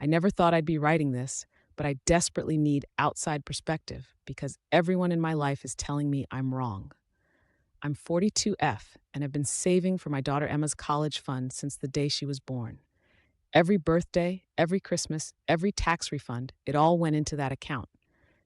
I never thought I'd be writing this, but I desperately need outside perspective because everyone in my life is telling me I'm wrong. I'm 42F and have been saving for my daughter Emma's college fund since the day she was born. Every birthday, every Christmas, every tax refund, it all went into that account.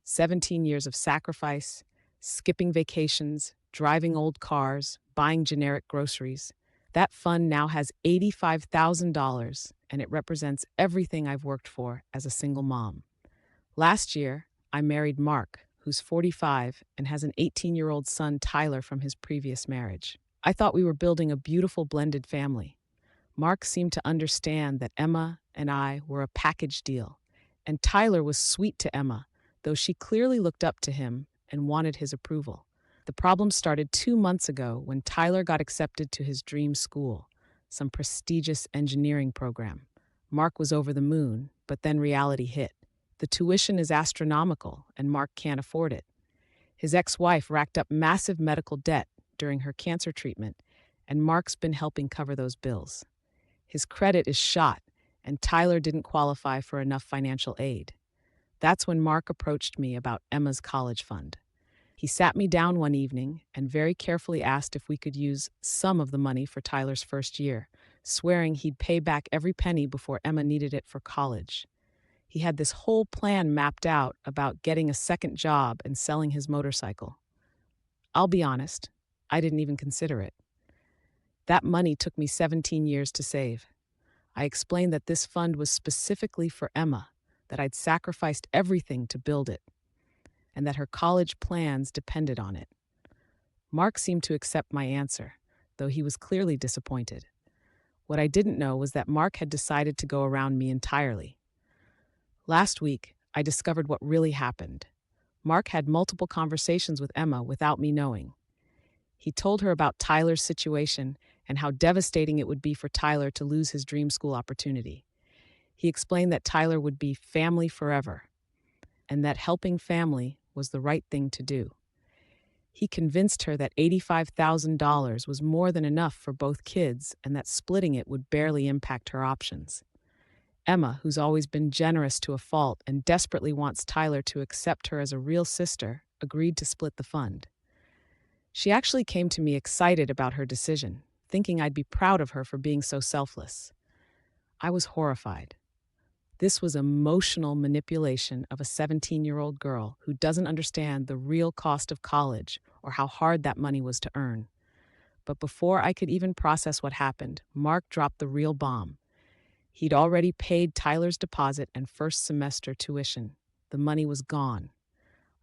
17 years of sacrifice, skipping vacations, driving old cars, buying generic groceries. That fund now has $85,000, and it represents everything I've worked for as a single mom. Last year, I married Mark, who's 45 and has an 18-year-old son, Tyler, from his previous marriage. I thought we were building a beautiful blended family. Mark seemed to understand that Emma and I were a package deal, and Tyler was sweet to Emma, though she clearly looked up to him and wanted his approval. The problem started 2 months ago when Tyler got accepted to his dream school, some prestigious engineering program. Mark was over the moon, but then reality hit. The tuition is astronomical, and Mark can't afford it. His ex-wife racked up massive medical debt during her cancer treatment, and Mark's been helping cover those bills. His credit is shot, and Tyler didn't qualify for enough financial aid. That's when Mark approached me about Emma's college fund. He sat me down one evening and very carefully asked if we could use some of the money for Tyler's first year, swearing he'd pay back every penny before Emma needed it for college. He had this whole plan mapped out about getting a second job and selling his motorcycle. I'll be honest, I didn't even consider it. That money took me 17 years to save. I explained that this fund was specifically for Emma, that I'd sacrificed everything to build it, and that her college plans depended on it. Mark seemed to accept my answer, though he was clearly disappointed. What I didn't know was that Mark had decided to go around me entirely. Last week, I discovered what really happened. Mark had multiple conversations with Emma without me knowing. He told her about Tyler's situation and how devastating it would be for Tyler to lose his dream school opportunity. He explained that Tyler would be family forever, and that helping family was the right thing to do. He convinced her that $85,000 was more than enough for both kids and that splitting it would barely impact her options. Emma, who's always been generous to a fault and desperately wants Tyler to accept her as a real sister, agreed to split the fund. She actually came to me excited about her decision, thinking I'd be proud of her for being so selfless. I was horrified. This was emotional manipulation of a 17-year-old girl who doesn't understand the real cost of college or how hard that money was to earn. But before I could even process what happened, Mark dropped the real bomb. He'd already paid Tyler's deposit and first semester tuition. The money was gone.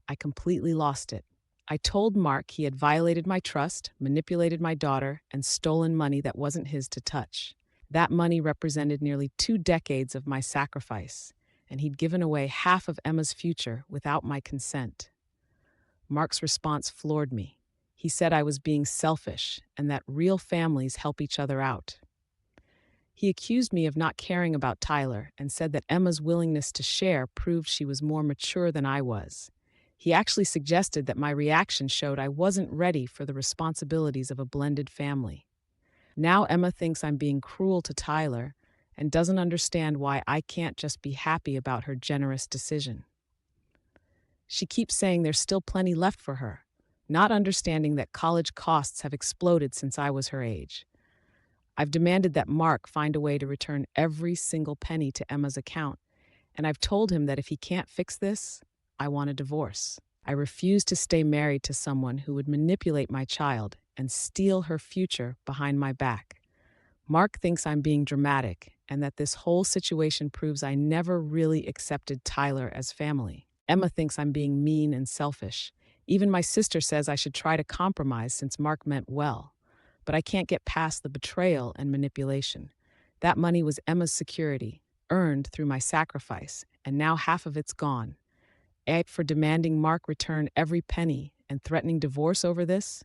I completely lost it. I told Mark he had violated my trust, manipulated my daughter, and stolen money that wasn't his to touch. That money represented nearly 2 decades of my sacrifice, and he'd given away half of Emma's future without my consent. Mark's response floored me. He said I was being selfish and that real families help each other out. He accused me of not caring about Tyler and said that Emma's willingness to share proved she was more mature than I was. He actually suggested that my reaction showed I wasn't ready for the responsibilities of a blended family. Now Emma thinks I'm being cruel to Tyler and doesn't understand why I can't just be happy about her generous decision. She keeps saying there's still plenty left for her, not understanding that college costs have exploded since I was her age. I've demanded that Mark find a way to return every single penny to Emma's account, and I've told him that if he can't fix this, I want a divorce. I refuse to stay married to someone who would manipulate my child and steal her future behind my back. Mark thinks I'm being dramatic and that this whole situation proves I never really accepted Tyler as family. Emma thinks I'm being mean and selfish. Even my sister says I should try to compromise since Mark meant well. But I can't get past the betrayal and manipulation. That money was Emma's security, earned through my sacrifice, and now half of it's gone. For demanding Mark return every penny and threatening divorce over this,